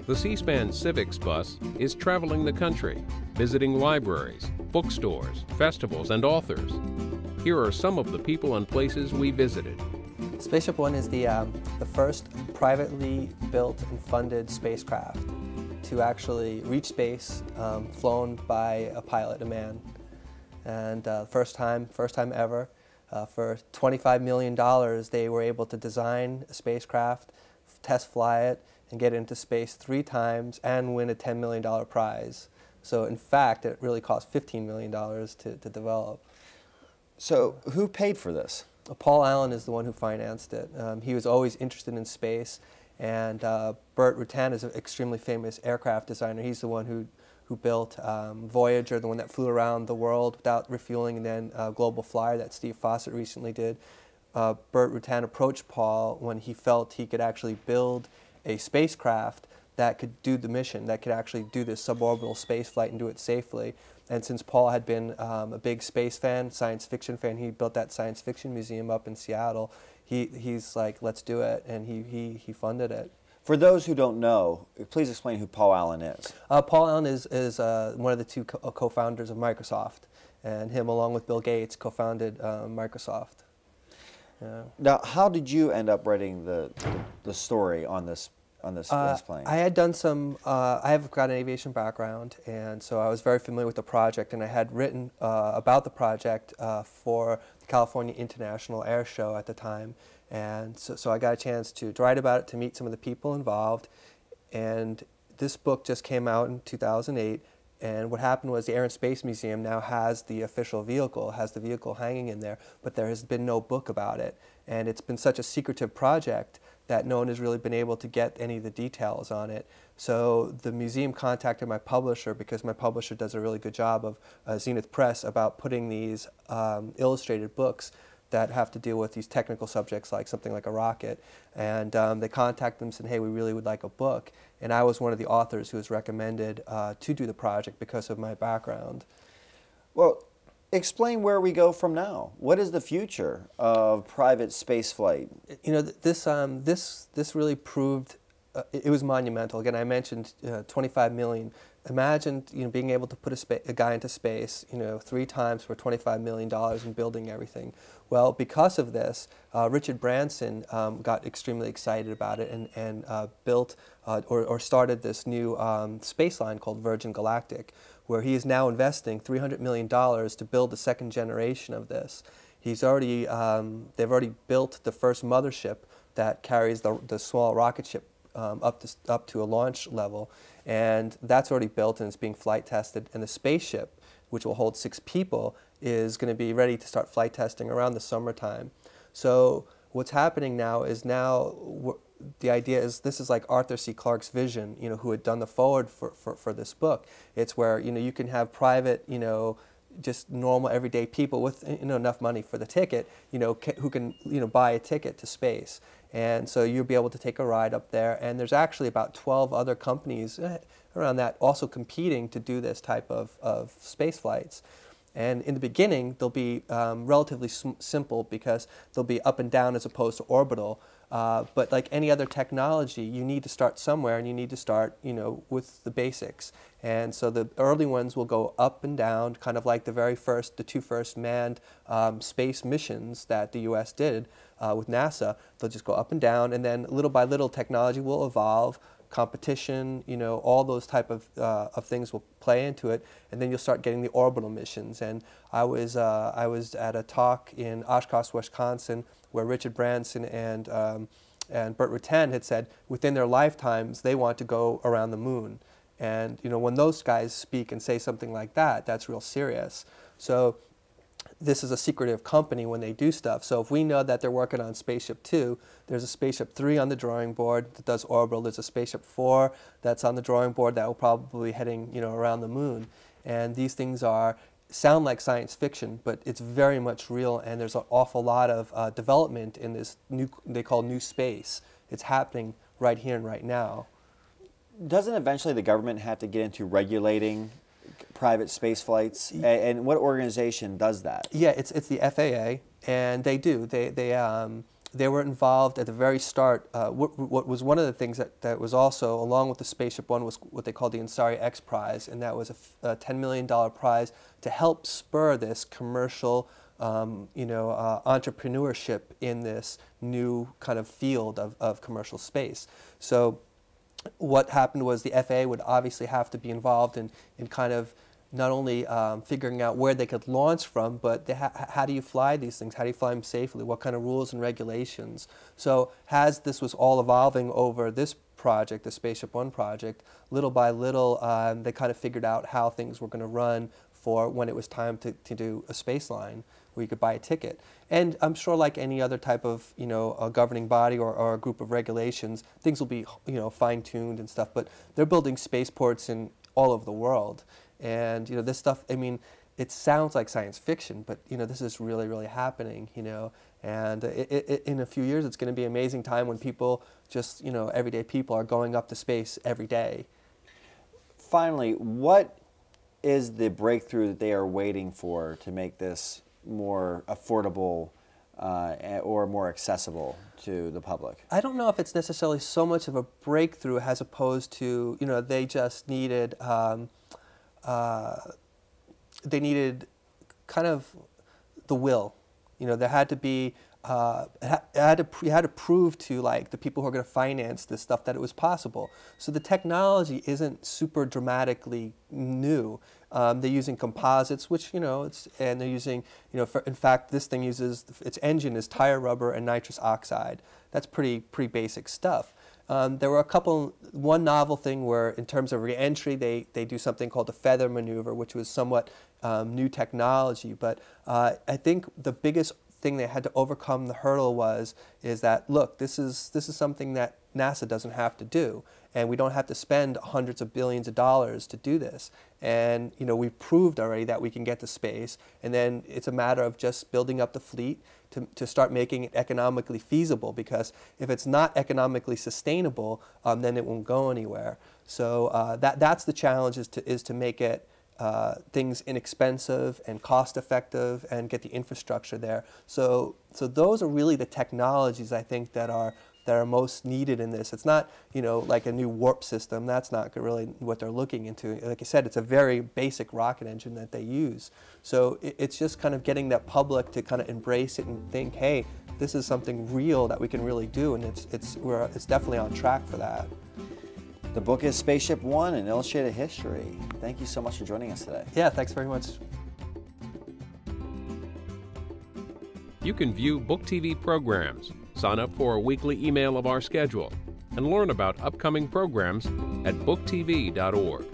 The C-SPAN Civics bus is traveling the country, visiting libraries, bookstores, festivals, and authors. Here are some of the people and places we visited. SpaceShipOne is the first privately built and funded spacecraft to actually reach space, flown by a pilot, a man. And first time ever. For $25 million, they were able to design a spacecraft, test fly it, and get into space 3 times and win a $10 million prize. So in fact, it really cost $15 million to develop. So who paid for this? Paul Allen is the one who financed it. He was always interested in space, and Burt Rutan is an extremely famous aircraft designer. He's the one who built Voyager, the one that flew around the world without refueling, and then Global Flyer that Steve Fossett recently did. Burt Rutan approached Paul when he felt he could actually build a spacecraft that could do the mission, that could actually do this suborbital space flight and do it safely. And since Paul had been a big space fan, science fiction fan, he built that science fiction museum up in Seattle. He's like, let's do it, and he funded it. For those who don't know, please explain who Paul Allen is. Paul Allen is one of the 2 co-founders of Microsoft, and him, along with Bill Gates, co-founded Microsoft. Yeah. Now, how did you end up writing the story on this plane? I had done some. I have got an aviation background, and so I was very familiar with the project, and I had written about the project for the California International Air Show at the time. And so I got a chance to write about it, to meet some of the people involved. And this book just came out in 2008. And what happened was the Air and Space Museum now has the official vehicle, has the vehicle hanging in there, but there has been no book about it. And it's been such a secretive project that no one has really been able to get any of the details on it. So the museum contacted my publisher, because my publisher does a really good job of Zenith Press about putting these illustrated books that have to deal with these technical subjects, like something like a rocket. And they contacted them and said, hey, we really would like a book. And I was one of the authors who was recommended to do the project because of my background. Well, explain where we go from now. What is the future of private spaceflight? You know, this really proved, it was monumental. Again, I mentioned 25 million. Imagine, being able to put a guy into space, 3 times for $25 million and building everything. Well, because of this, Richard Branson got extremely excited about it and built or started this new space line called Virgin Galactic, where he is now investing $300 million to build the 2nd generation of this. He's already, they've already built the first mothership that carries the small rocket ship up to a launch level, and that's already built and it's being flight tested. And the spaceship, which will hold 6 people, is going to be ready to start flight testing around the summertime. So what's happening now is the idea is this is like Arthur C. Clarke's vision, who had done the foreword for this book. It's where you can have private, just normal everyday people with enough money for the ticket, who can buy a ticket to space. And so you'll be able to take a ride up there, and there's actually about 12 other companies around that also competing to do this type of space flights. And in the beginning, they'll be relatively simple because they'll be up and down as opposed to orbital. But like any other technology, you need to start somewhere, and you need to start, with the basics. And so the early ones will go up and down, kind of like the 2 first manned space missions that the U.S. did with NASA. They'll just go up and down, and then little by little, technology will evolve. Competition, all those type of things will play into it, and then you'll start getting the orbital missions. And I was at a talk in Oshkosh, Wisconsin, where Richard Branson and Burt Rutan had said within their lifetimes they want to go around the moon. And when those guys speak and say something like that, that's real serious. So this is a secretive company when they do stuff. So if we know that they're working on Spaceship 2, there's a Spaceship 3 on the drawing board that does orbital. There's a Spaceship 4 that's on the drawing board that will probably be heading, around the moon. And these things sound like science fiction, but it's very much real, and there's an awful lot of development in this they call new space. It's happening right here and right now. Doesn't eventually the government have to get into regulating private space flights, and what organization does that? Yeah, it's the FAA, and they do. they were involved at the very start. What was one of the things that was also, along with the SpaceShipOne, was what they called the Ansari X Prize, and that was a $10 million prize to help spur this commercial entrepreneurship in this new kind of field of commercial space. So what happened was the FAA would obviously have to be involved in kind of not only figuring out where they could launch from, but how do you fly these things? How do you fly them safely? What kind of rules and regulations? So as this was all evolving over this project, the SpaceShipOne project, little by little, they kind of figured out how things were going to run for when it was time to do a space line where you could buy a ticket. And I'm sure, like any other type of a governing body or a group of regulations, things will be fine-tuned and stuff. But they're building spaceports in all over the world, and this stuff. I mean, it sounds like science fiction, but this is really, really happening. And in a few years, it's going to be an amazing time when people just everyday people are going up to space every day. Finally, what is the breakthrough that they are waiting for to make this more affordable or more accessible to the public? I don't know if it's necessarily so much of a breakthrough as opposed to, they just needed, they needed kind of the will. There had to be, you had to prove to the people who are going to finance this stuff that it was possible. So the technology isn't super dramatically new. They're using composites, which and they're using in fact this thing uses its engine is tire rubber and nitrous oxide. That's pretty basic stuff. There were one novel thing where in terms of re-entry they do something called the feather maneuver, which was somewhat new technology. But I think the biggest thing they had to overcome the hurdle is that, look, this is something that NASA doesn't have to do, and we don't have to spend hundreds of billions of dollars to do this. And we've proved already that we can get to space, and then it's a matter of just building up the fleet to start making it economically feasible, because if it's not economically sustainable, then it won't go anywhere. So that's the challenge, is to make it things inexpensive and cost-effective and get the infrastructure there. So those are really the technologies I think that are most needed in this. It's not like a new warp system. That's not really what they're looking into. Like I said, it's a very basic rocket engine that they use. So it's just kind of getting that public to kind of embrace it and think, hey, this is something real that we can really do, and it's definitely on track for that. The book is SpaceShipOne, an illustrated history. Thank you so much for joining us today. Yeah, thanks very much. You can view Book TV programs, sign up for a weekly email of our schedule, and learn about upcoming programs at booktv.org.